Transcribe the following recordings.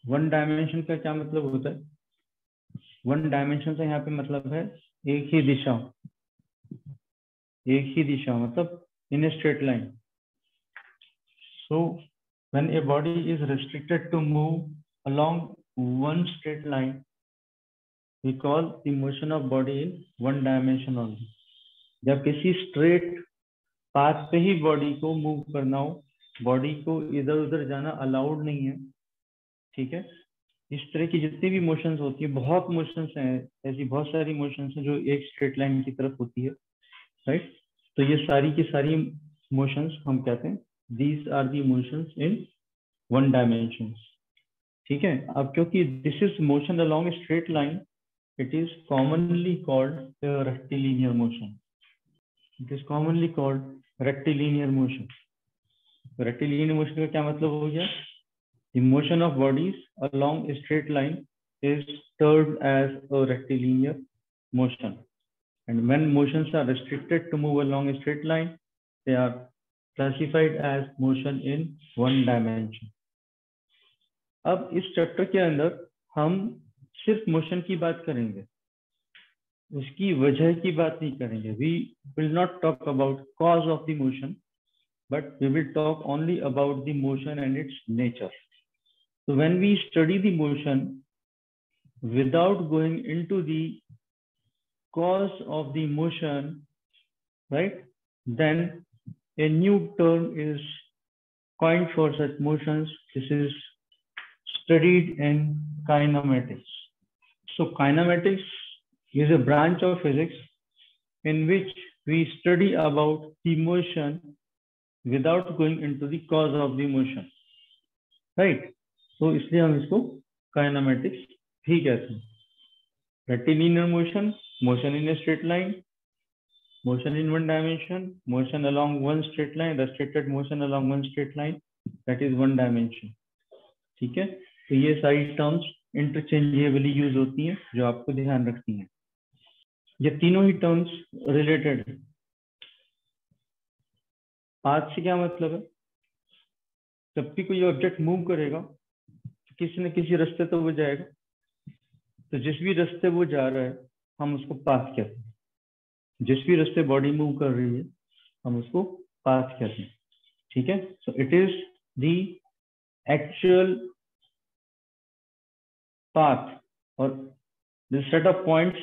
One dimension का क्या मतलब होता है? वन डायमेंशन से यहाँ पे मतलब है एक ही दिशा, एक ही दिशा मतलब in a straight line. So when a body is restricted to move along one straight line, we call the motion of body in one dimension only. जब किसी स्ट्रेट पाथ पे ही बॉडी को मूव करना हो, बॉडी को इधर उधर जाना अलाउड नहीं है, ठीक है. इस तरह की जितनी भी मोशंस होती है, बहुत मोशंस हैं, ऐसी बहुत सारी मोशंस हैं जो एक स्ट्रेट लाइन की तरफ होती है, राइट. तो ये सारी की सारी मोशंस हम कहते हैं these are the motions in one dimension. ठीक है. अब क्योंकि this is motion along a straight line, it is commonly called rectilinear motion. It is commonly called rectilinear motion. Rectilinear motion का क्या मतलब हो गया? The motion of bodies along a straight line is termed as a rectilinear motion. And when motions are restricted to move along a straight line, they are classified as motion in one dimension. अब इस chapter के अंदर हम सिर्फ motion की बात करेंगे, उसकी वजह की बात नहीं करेंगे. We will not talk about cause of the motion, but we will talk only about the motion and its nature. So when we study the motion without going into the cause of the motion, right, then a new term is coined for such motions. This is studied in kinematics. So kinematics is a branch of physics in which we study about the motion without going into the cause of the motion, right. तो इसलिए हम इसको kinematics भी कहते हैं. Rectilinear motion, motion in a straight line, motion in one dimension, motion along one straight line, restricted motion along one straight line, that is one dimension. ठीक है. तो ये सारी टर्म्स इंटरचेंजेबली यूज होती हैं, जो आपको ध्यान रखती हैं. ये तीनों ही टर्म्स रिलेटेड है. पाथ से क्या मतलब है? जब भी कोई ऑब्जेक्ट मूव करेगा किसी न किसी रास्ते तो वो जाएगा. तो जिस भी रास्ते वो जा रहा है हम उसको पाथ कहते हैं. जिस भी रास्ते बॉडी मूव कर रही है हम उसको पाथ कहते हैं. ठीक है. So it is the actual path और the set of points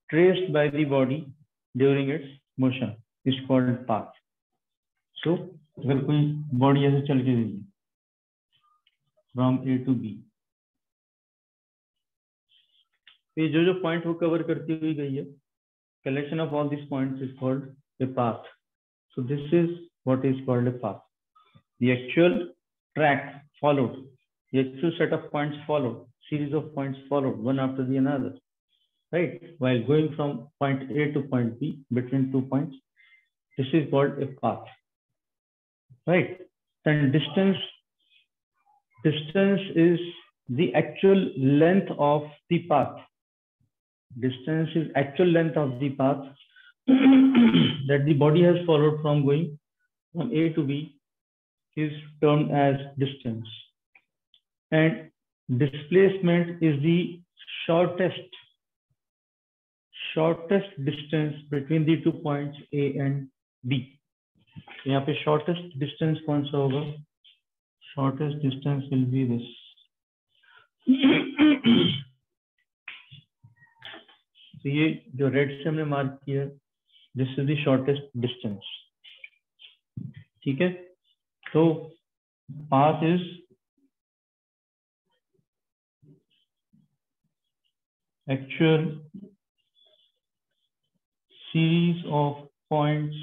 traced by the body during its motion is called path. So अगर कोई बॉडी ऐसे चल के गई फ्रॉम ए टू बी, ये जो पॉइंट वो कवर करती हुई गई है, collection of all these points is called a path. So this is what is called a path. The actual track followed, the actual set of points followed, series of points followed one after the another, right, while going from point A to point B between 2 points. This is called a path, right. Then distance is the actual length of the path. Distance is actual length of the path that the body has followed from going from A to B is termed as distance. And displacement is the shortest distance between the 2 points A and B. यहाँ पे shortest distance कौन सा होगा? Shortest distance will be this. तो ये जो red से हमने मार्क किया, this is the shortest distance. ठीक है. तो path is actual series of points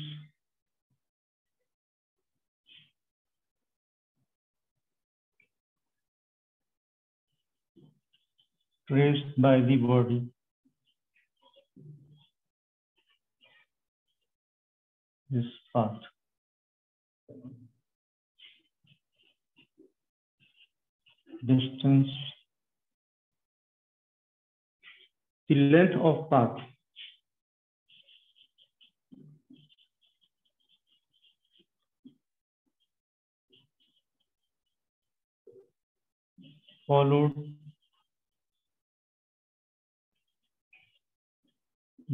traced by the body is path. Distance, the length of path followed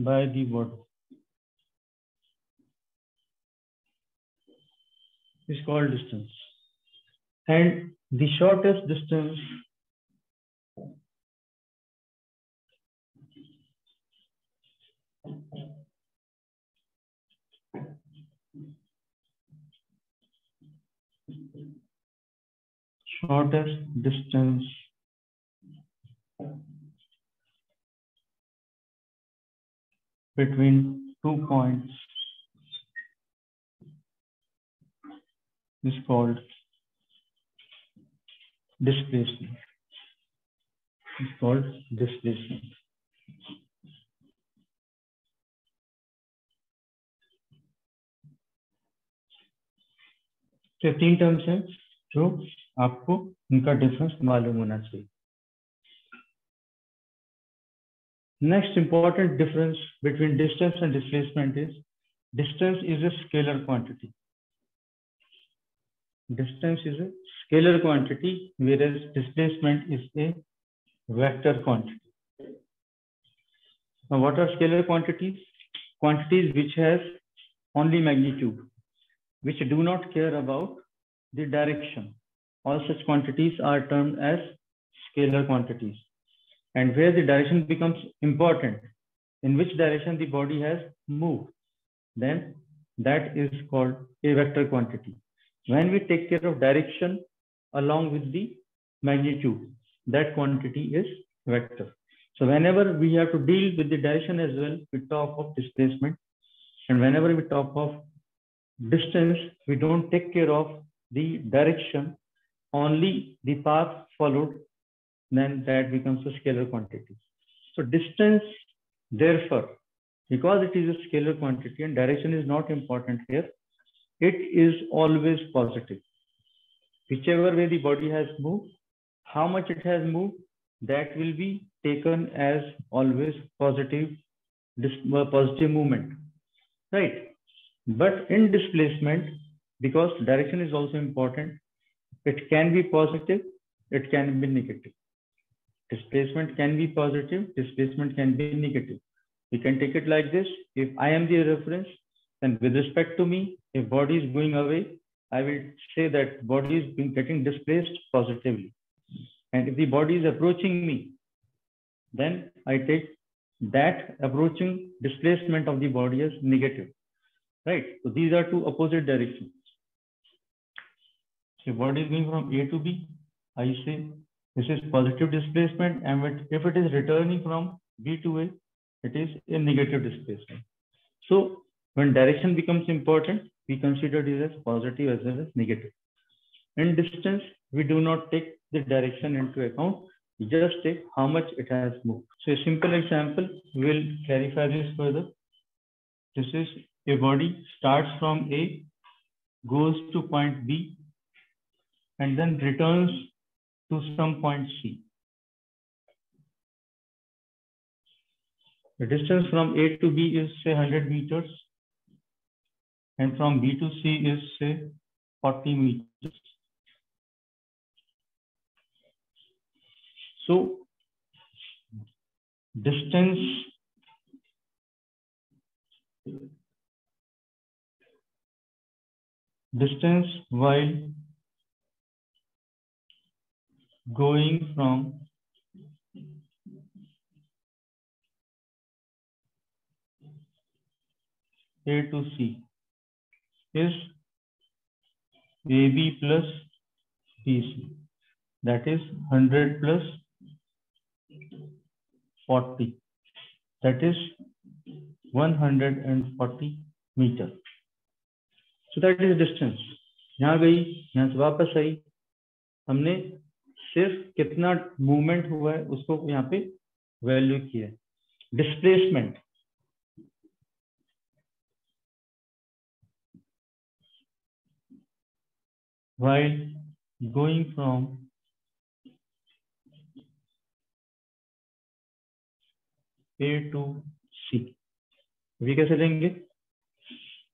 by the body is called distance. And the shortest distance between 2 points is called displacement. It's called displacement. तो 3 terms हैं जो आपको उनका difference मालूम होना चाहिए. Next important difference between distance and displacement is distance is a scalar quantity. Distance is a scalar quantity, whereas displacement is a vector quantity. Now, what are scalar quantities? Quantities which has only magnitude, which do not care about the direction. All such quantities are termed as scalar quantities. And where the direction becomes important, in which direction the body has moved, then that is called a vector quantity. When we take care of direction along with the magnitude, that quantity is vector. So whenever we have to deal with the direction as well, we talk of displacement. And whenever we talk of distance, we don't take care of the direction, only the path followed, then that becomes a scalar quantity. So distance, therefore, because it is a scalar quantity and direction is not important here, it is always positive. Whichever way the body has moved, how much it has moved, that will be taken as always positive movement, right? But in displacement, because direction is also important, it can be positive, it can be negative. Displacement can be positive, displacement can be negative. We can take it like this. If I am the reference, then with respect to me, if body is going away, I will say that body is getting displaced positively. And if the body is approaching me, then I take that approaching displacement of the body as negative, right? So these are two opposite directions. So body is going from A to B, I say this is positive displacement, and if it is returning from B to A, it is a negative displacement. So when direction becomes important, we consider it as positive as well as negative. In distance, we do not take the direction into account. We just take how much it has moved. So a simple example will clarify this further. This is a body starts from A, goes to point B, and then returns to some point C. The distance from A to B is say 100 meters, and from B to C is say 40 meters. So distance while going from A to C is AB plus BC. That is 100 plus 40. That is 140 meters. So that is distance. यहाँ गई, यहाँ से वापस आई, हमने सिर्फ कितना movement हुआ है उसको यहाँ पे वैल्यू किया. Displacement while going from A to C. अभी कैसे लेंगे?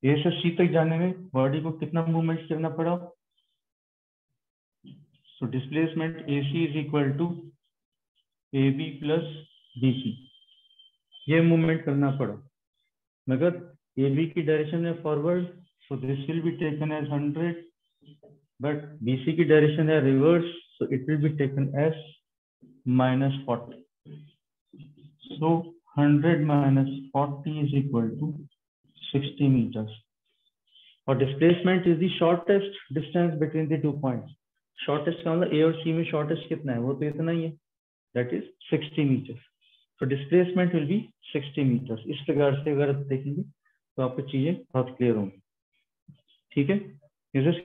A से C तक जाने में बॉडी को कितना मूवमेंट करना पड़ा? So displacement AC is equal to AB plus BC. ये मूवमेंट करना पड़ा, मगर AB की डायरेक्शन में forward, so this will be taken as 100, but BC की डायरेक्शन है reverse, so it will be taken as minus 40. So 100 minus 40 is equal to 60 meters. और displacement is the shortest distance between the 2 points. Shortest का मतलब ए और सी में shortest कितना है, वो तो इतना ही है, दैट इज 60 मीटर. तो डिस्प्लेसमेंट विल बी 60 मीटर. इस प्रकार से अगर आप देखेंगे तो आपको चीजें बहुत क्लियर होंगी. ठीक है. Is this